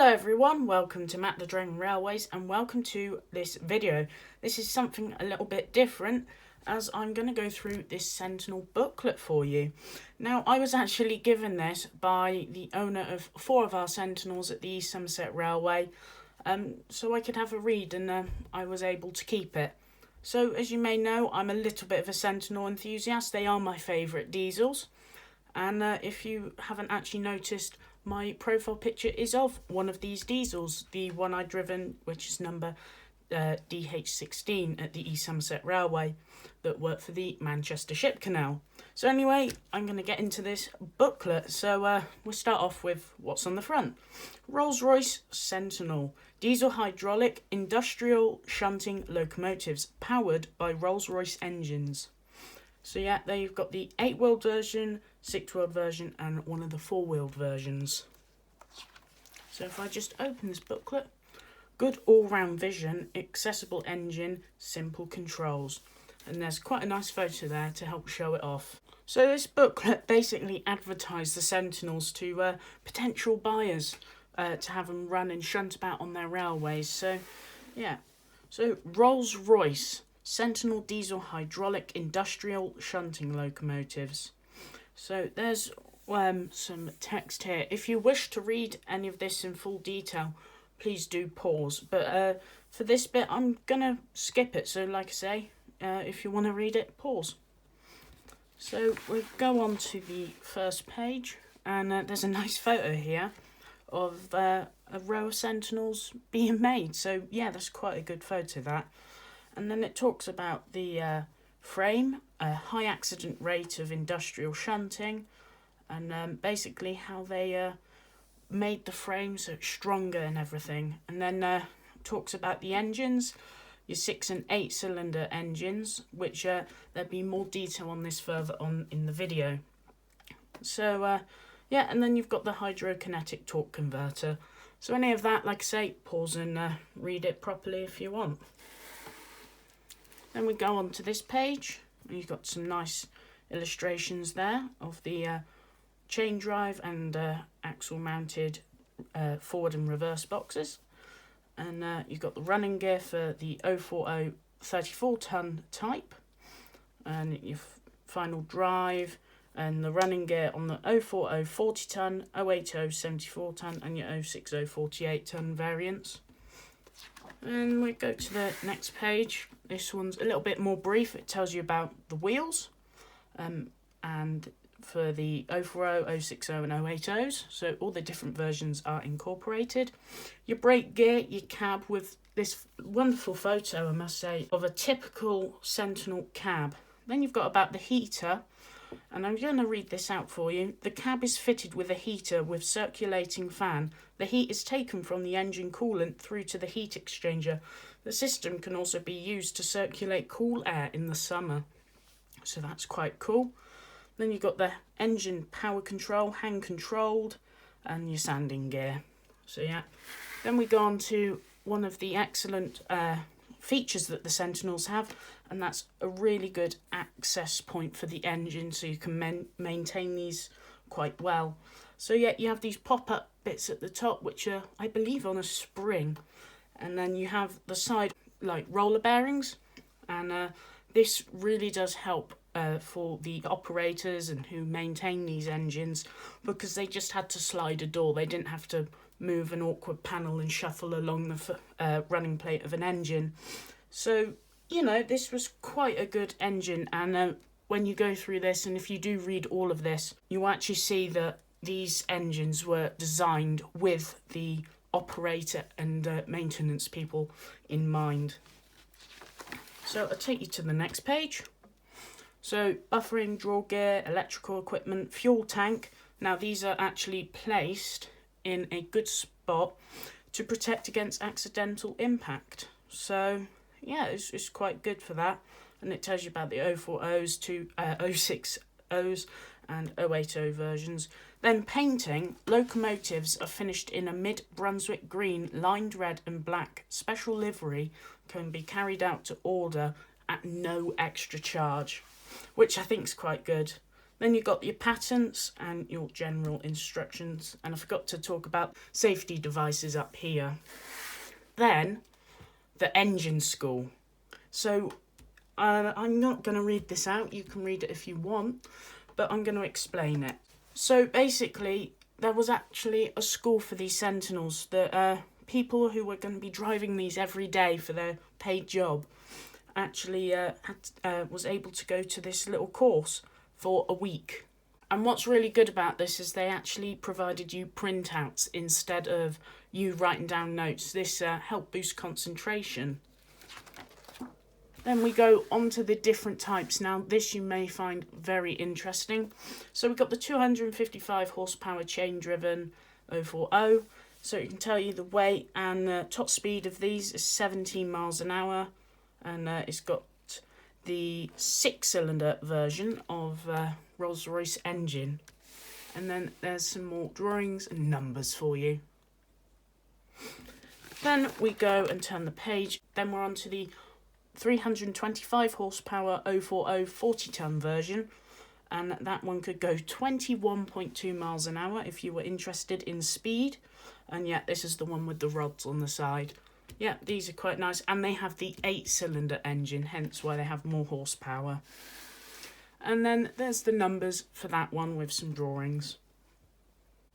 everyone, welcome to Matt the Drone Railways and welcome to this video. This is something a little bit different as I'm going to go through this Sentinel booklet for you. Now, I was actually given this by the owner of 4 of our Sentinels at the East Somerset Railway, so I could have a read, and I was able to keep it. So as you may know, I'm a little bit of a Sentinel enthusiast. They are my favourite diesels, and if you haven't actually noticed, my profile picture is of one of these diesels, the one I've driven, which is number DH16 at the East Somerset Railway, that worked for the Manchester Ship Canal. So anyway, I'm going to get into this booklet. So we'll start off with what's on the front. Rolls-Royce Sentinel, diesel hydraulic industrial shunting locomotives powered by Rolls-Royce engines. So yeah, there you've got the 8-wheeled version, 6-wheeled version, and one of the 4-wheeled versions. So if I just open this booklet, good all-round vision, accessible engine, simple controls. And there's quite a nice photo there to help show it off. So this booklet basically advertised the Sentinels to potential buyers to have them run and shunt about on their railways. So yeah, so Rolls-Royce Sentinel diesel hydraulic industrial shunting locomotives. So there's some text here. If you wish to read any of this in full detail, please do pause. But for this bit, I'm going to skip it. So like I say, if you want to read it, pause. So we'll go on to the first page. And there's a nice photo here of a row of Sentinels being made. So yeah, that's quite a good photo, that. And then it talks about the frame, a high accident rate of industrial shunting, and basically how they made the frame so it's stronger and everything. And then talks about the engines, your 6 and 8 cylinder engines, which there'll be more detail on this further on in the video. So yeah, and then you've got the hydrokinetic torque converter. So any of that, like I say, pause and read it properly if you want. Then we go on to this page, and you've got some nice illustrations there of the chain drive and axle mounted forward and reverse boxes. And you've got the running gear for the 040 34-ton type, and your final drive, and the running gear on the 040 40-ton, 080 74-ton, and your 060 48-ton variants. And we go to the next page. This one's a little bit more brief. It tells you about the wheels, and for the 040, 060 and 080s, so all the different versions are incorporated. Your brake gear, your cab, with this wonderful photo, I must say, of a typical Sentinel cab. Then you've got about the heater, and I'm going to read this out for you. The cab is fitted with a heater with circulating fan. The heat is taken from the engine coolant through to the heat exchanger. The system can also be used to circulate cool air in the summer. So that's quite cool. Then you've got the engine power control, hand controlled, and your sanding gear. So yeah. Then we go on to one of the excellent features that the Sentinels have, and that's a really good access point for the engine, so you can maintain these quite well. So yeah, you have these pop-up bits at the top, which are, I believe, on a spring, and then you have the side like roller bearings, and this really does help for the operators and who maintain these engines, because they just had to slide a door. They didn't have to move an awkward panel and shuffle along the running plate of an engine. So, you know, this was quite a good engine, and when you go through this, and if you do read all of this, you actually see that these engines were designed with the operator and maintenance people in mind. So I'll take you to the next page. So buffering, draw gear, electrical equipment, fuel tank. Now these are actually placed in a good spot to protect against accidental impact. So yeah, it's quite good for that. And it tells you about the 040s to 060s and 080 versions. Then painting, locomotives are finished in a mid-Brunswick green, lined red and black. Special livery can be carried out to order at no extra charge, which I think is quite good. Then you've got your patents and your general instructions. And I forgot to talk about safety devices up here. Then, the engine school. So, I'm not going to read this out. You can read it if you want. But I'm going to explain it. So, basically, there was actually a school for these Sentinels that people who were going to be driving these every day for their paid job actually was able to go to this little course for a week. And what's really good about this is they actually provided you printouts instead of you writing down notes. This helped boost concentration. Then we go on to the different types. Now, this you may find very interesting. So we've got the 255 horsepower chain-driven 040. So it can tell you the weight, and the top speed of these is 17 miles an hour. And it's got the 6-cylinder version of Rolls-Royce engine. And then there's some more drawings and numbers for you. Then we go and turn the page. Then we're on to the 325 horsepower 040 40-ton version. And that one could go 21.2 miles an hour if you were interested in speed. And yeah, this is the one with the rods on the side. Yeah, these are quite nice, and they have the 8-cylinder engine, hence why they have more horsepower. And then there's the numbers for that one with some drawings.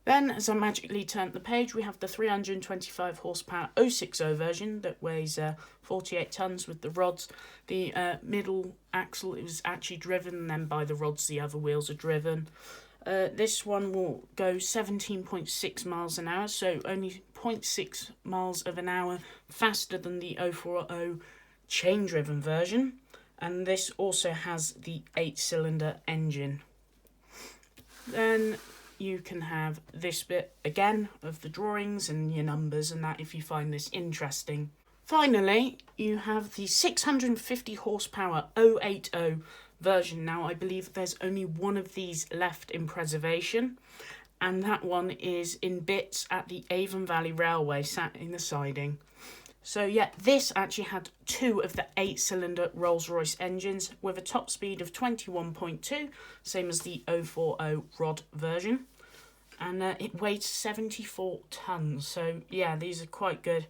Then, as I magically turned the page, we have the 325 horsepower 060 version that weighs 48 tons with the rods. The middle axle is actually driven, and then by the rods the other wheels are driven. This one will go 17.6 miles an hour, so only 0.6 miles of an hour faster than the 040 chain-driven version. And this also has the 8-cylinder engine. Then you can have this bit again of the drawings and your numbers and that if you find this interesting. Finally, you have the 650 horsepower 080 version. Now, I believe there's only one of these left in preservation, and that one is in bits at the Avon Valley Railway, sat in the siding. So yeah, this actually had 2 of the 8-cylinder Rolls-Royce engines with a top speed of 21.2, same as the 040 rod version, and it weighed 74 tons. So yeah, these are quite good,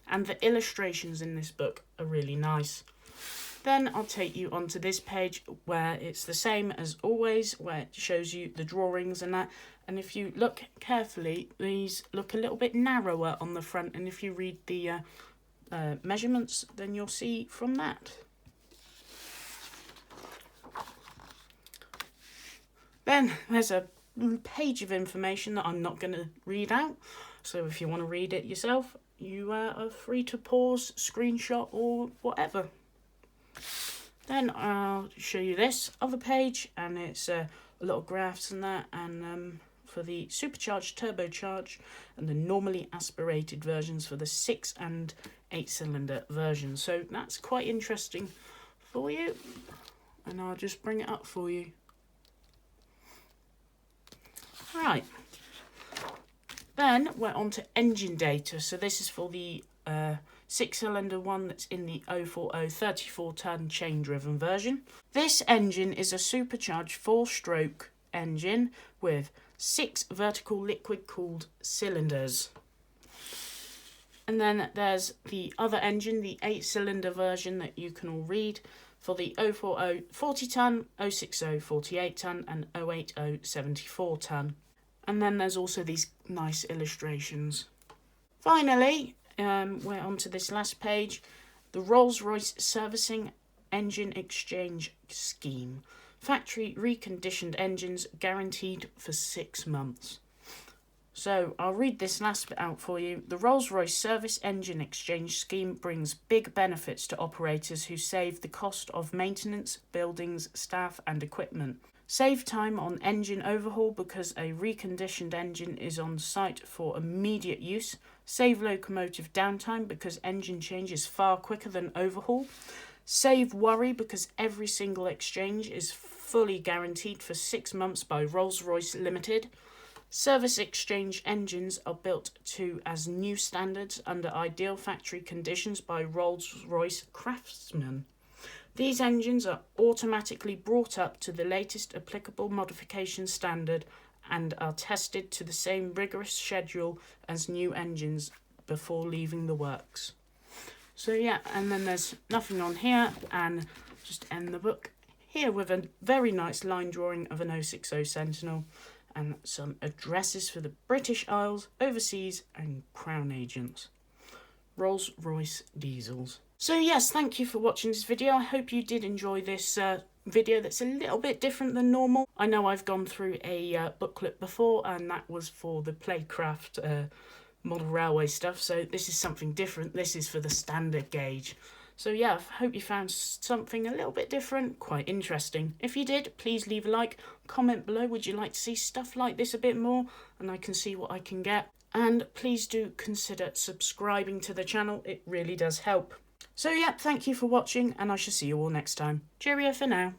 and the illustrations in this book are really nice. Then I'll take you onto this page where it's the same as always, where it shows you the drawings and that. And if you look carefully, these look a little bit narrower on the front. And if you read the measurements, then you'll see from that. Then there's a page of information that I'm not going to read out. So if you want to read it yourself, you are free to pause, screenshot, or whatever. Then I'll show you this other page, and it's a lot of graphs and that, and for the supercharged, turbocharged, and the normally aspirated versions for the 6 and 8-cylinder version. So that's quite interesting for you, and I'll just bring it up for you. Right. Then we're on to engine data. So this is for the 6-cylinder one that's in the 040 34-ton chain-driven version. This engine is a supercharged 4-stroke engine with 6 vertical liquid-cooled cylinders. And then there's the other engine, the 8-cylinder version that you can all read for the 040 40-ton, 060 48-ton, and 080 74-ton. And then there's also these nice illustrations. Finally, we're on to this last page, the Rolls-Royce Servicing Engine Exchange Scheme. Factory reconditioned engines guaranteed for 6 months. So I'll read this last bit out for you. The Rolls-Royce Service Engine Exchange Scheme brings big benefits to operators who save the cost of maintenance, buildings, staff and equipment. Save time on engine overhaul because a reconditioned engine is on site for immediate use. Save locomotive downtime because engine change is far quicker than overhaul. Save worry because every single exchange is fully guaranteed for 6 months by Rolls-Royce Limited. Service exchange engines are built to as new standards under ideal factory conditions by Rolls-Royce craftsmen. These engines are automatically brought up to the latest applicable modification standard and are tested to the same rigorous schedule as new engines before leaving the works. So yeah, and then there's nothing on here, and just end the book here with a very nice line drawing of an 060 Sentinel and some addresses for the British Isles, overseas and Crown agents. Rolls-Royce diesels. So yes, thank you for watching this video. I hope you did enjoy this video that's a little bit different than normal. I know I've gone through a booklet before, and that was for the Playcraft model railway stuff, so this is something different. This is for the standard gauge. So yeah, I hope you found something a little bit different, quite interesting. If you did, please leave a like, comment below, would you like to see stuff like this a bit more, and I can see what I can get. And please do consider subscribing to the channel, it really does help. So yeah, thank you for watching, and I shall see you all next time. Cheerio for now.